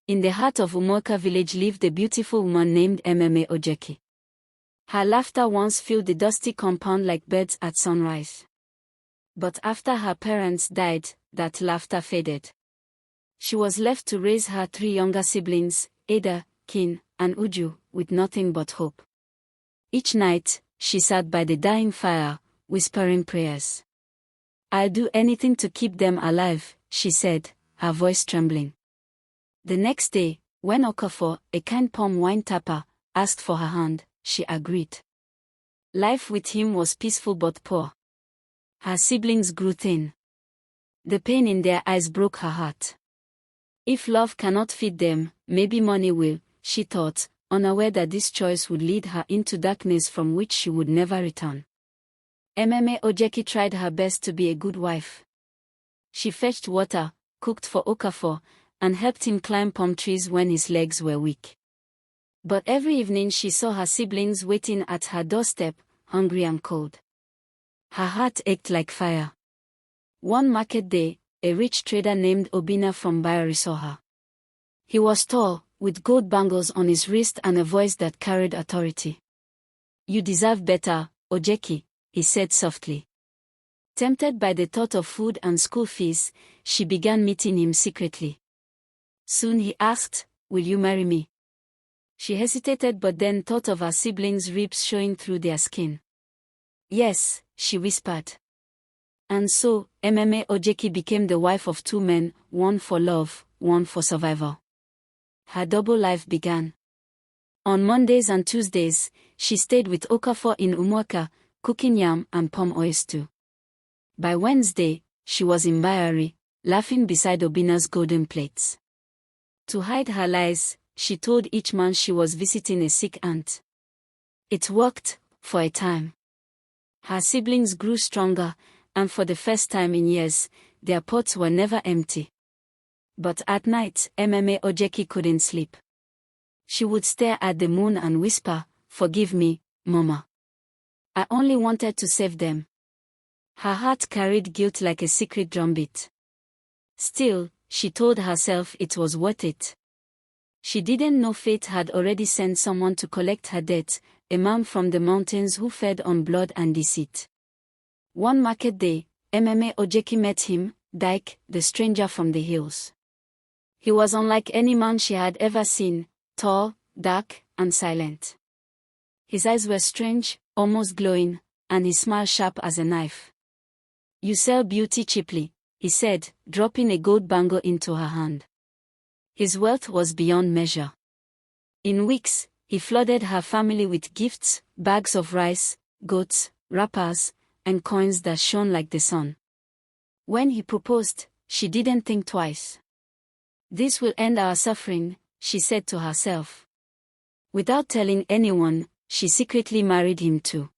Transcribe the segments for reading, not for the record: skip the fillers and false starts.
In the heart of Umuaka village lived a beautiful woman named Mma Ojeki. Her laughter once filled the dusty compound like birds at sunrise. But after her parents died, that laughter faded. She was left to raise her 3 younger siblings, Ada, Kin, and Uju, with nothing but hope. Each night, she sat by the dying fire, whispering prayers. "I'll do anything to keep them alive," she said, her voice trembling. The next day, when Okafor, a kind palm wine tapper, asked for her hand, she agreed. Life with him was peaceful but poor. Her siblings grew thin. The pain in their eyes broke her heart. If love cannot feed them, maybe money will, she thought, unaware that this choice would lead her into darkness from which she would never return. Mma Ojeki tried her best to be a good wife. She fetched water, cooked for Okafor, and helped him climb palm trees when his legs were weak. But every evening she saw her siblings waiting at her doorstep, hungry and cold. Her heart ached like fire. One market day, a rich trader named Obina from Bayari saw her. He was tall, with gold bangles on his wrist and a voice that carried authority. "You deserve better, Ojeki," he said softly. Tempted by the thought of food and school fees, she began meeting him secretly. Soon he asked, "Will you marry me?" She hesitated but then thought of her siblings' ribs showing through their skin. "Yes," she whispered. And so, Mma Ojeki became the wife of 2 men, one for love, one for survival. Her double life began. On Mondays and Tuesdays, she stayed with Okafor in Umuaka, cooking yam and palm oil stew. By Wednesday, she was in Bayari, laughing beside Obina's golden plates. To hide her lies, she told each man she was visiting a sick aunt. It worked, for a time. Her siblings grew stronger, and for the first time in years, their pots were never empty. But at night, Mma Ojeki couldn't sleep. She would stare at the moon and whisper, "Forgive me, Mama. I only wanted to save them." Her heart carried guilt like a secret drumbeat. Still, she told herself it was worth it. She didn't know fate had already sent someone to collect her debt, a man from the mountains who fed on blood and deceit. One market day, Mma Ojeki met him, Dyke, the stranger from the hills. He was unlike any man she had ever seen, tall, dark, and silent. His eyes were strange, almost glowing, and his smile sharp as a knife. "You sell beauty cheaply," he said, dropping a gold bangle into her hand. His wealth was beyond measure. In weeks, he flooded her family with gifts, bags of rice, goats, wrappers, and coins that shone like the sun. When he proposed, she didn't think twice. "This will end our suffering," she said to herself. Without telling anyone, she secretly married him too.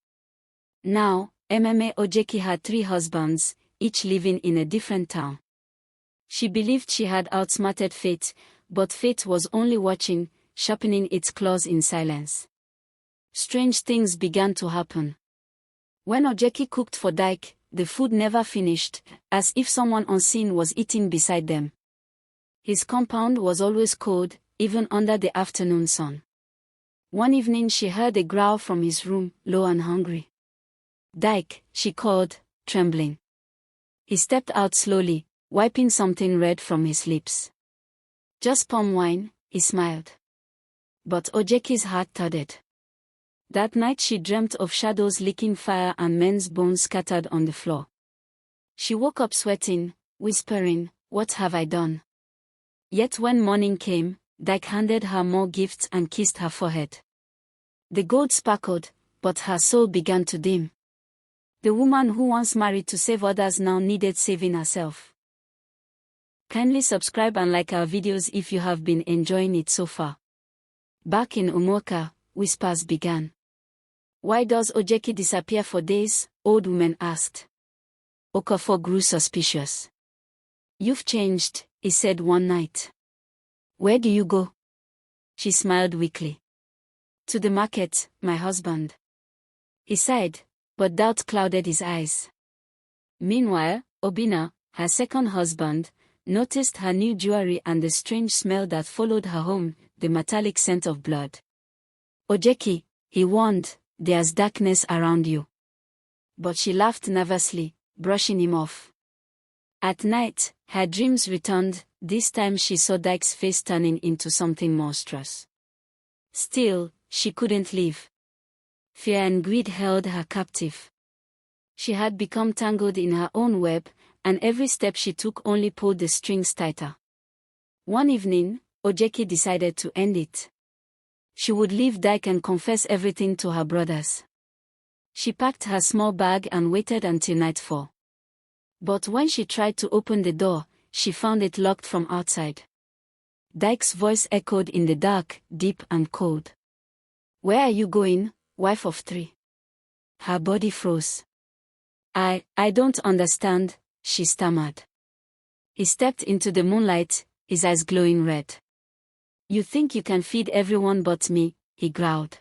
Now, Mma Ojeki had 3 husbands, each living in a different town. She believed she had outsmarted fate, but fate was only watching, sharpening its claws in silence. Strange things began to happen. When Ojeki cooked for Dyke, the food never finished, as if someone unseen was eating beside them. His compound was always cold, even under the afternoon sun. One evening she heard a growl from his room, low and hungry. "Dyke," she called, trembling. He stepped out slowly, wiping something red from his lips. "Just palm wine," he smiled. But Ojeki's heart thudded. That night she dreamt of shadows licking fire and men's bones scattered on the floor. She woke up sweating, whispering, "What have I done?" Yet when morning came, Dyke handed her more gifts and kissed her forehead. The gold sparkled, but her soul began to dim. The woman who once married to save others now needed saving herself. Kindly subscribe and like our videos if you have been enjoying it so far. Back in Umuaka, whispers began. "Why does Ojeki disappear for days?" old women asked. Okafor grew suspicious. "You've changed," he said one night. "Where do you go?" She smiled weakly. "To the market, my husband." He sighed, but doubt clouded his eyes. Meanwhile, Obina, her second husband, noticed her new jewelry and the strange smell that followed her home, the metallic scent of blood. "Ojeki," he warned, "there's darkness around you." But she laughed nervously, brushing him off. At night, her dreams returned. This time she saw Dyke's face turning into something monstrous. Still, she couldn't leave. Fear and greed held her captive. She had become tangled in her own web, and every step she took only pulled the strings tighter. One evening, Ojeki decided to end it. She would leave Dyke and confess everything to her brothers. She packed her small bag and waited until nightfall. But when she tried to open the door, she found it locked from outside. Dyke's voice echoed in the dark, deep and cold. "Where are you going, wife of three?" Her body froze. I don't understand," she stammered. He stepped into the moonlight, his eyes glowing red. "You think you can feed everyone but me," he growled.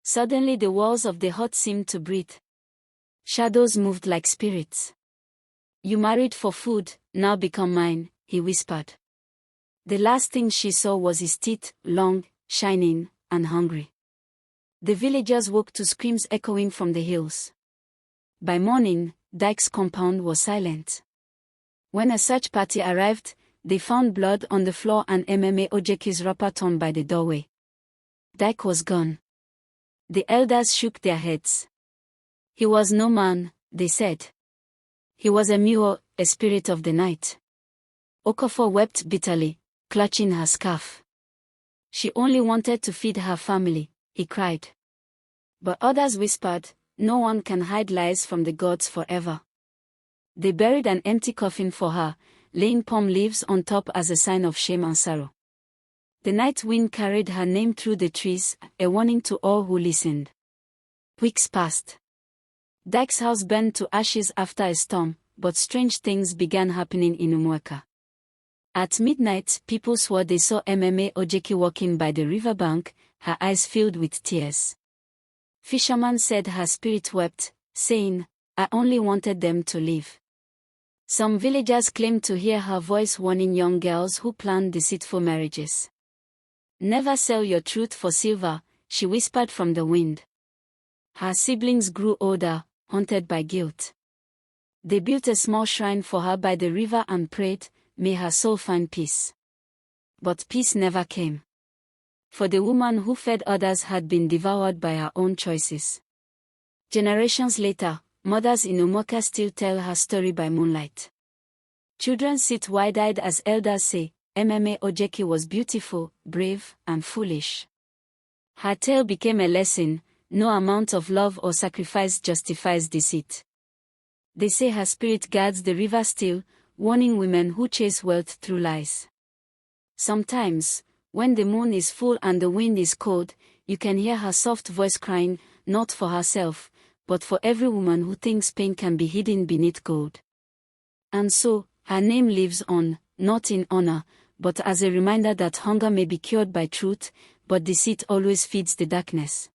Suddenly the walls of the hut seemed to breathe. Shadows moved like spirits. "You married for food, now become mine," he whispered. The last thing she saw was his teeth, long, shining, and hungry. The villagers woke to screams echoing from the hills. By morning, Dyke's compound was silent. When a search party arrived, they found blood on the floor and Mma Ogechi's wrapper torn by the doorway. Dyke was gone. The elders shook their heads. "He was no man," they said. "He was a Mma, a spirit of the night." Okafor wept bitterly, clutching her scarf. "She only wanted to feed her family," he cried. But others whispered, "No one can hide lies from the gods forever." They buried an empty coffin for her, laying palm leaves on top as a sign of shame and sorrow. The night wind carried her name through the trees, a warning to all who listened. Weeks passed. Dyke's house burned to ashes after a storm, but strange things began happening in Umuaka. At midnight, people swore they saw Mma Ojeki walking by the riverbank, her eyes filled with tears. Fishermen said her spirit wept, saying, "I only wanted them to live." Some villagers claimed to hear her voice warning young girls who planned deceitful marriages. "Never sell your truth for silver," she whispered from the wind. Her siblings grew older, haunted by guilt. They built a small shrine for her by the river and prayed, "May her soul find peace." But peace never came. For the woman who fed others had been devoured by her own choices. Generations later, mothers in Umuaka still tell her story by moonlight. Children sit wide-eyed as elders say, Mma Ojeki was beautiful, brave, and foolish. Her tale became a lesson: no amount of love or sacrifice justifies deceit. They say her spirit guards the river still, warning women who chase wealth through lies. Sometimes, when the moon is full and the wind is cold, you can hear her soft voice crying, not for herself, but for every woman who thinks pain can be hidden beneath gold. And so, her name lives on, not in honor, but as a reminder that hunger may be cured by truth, but deceit always feeds the darkness.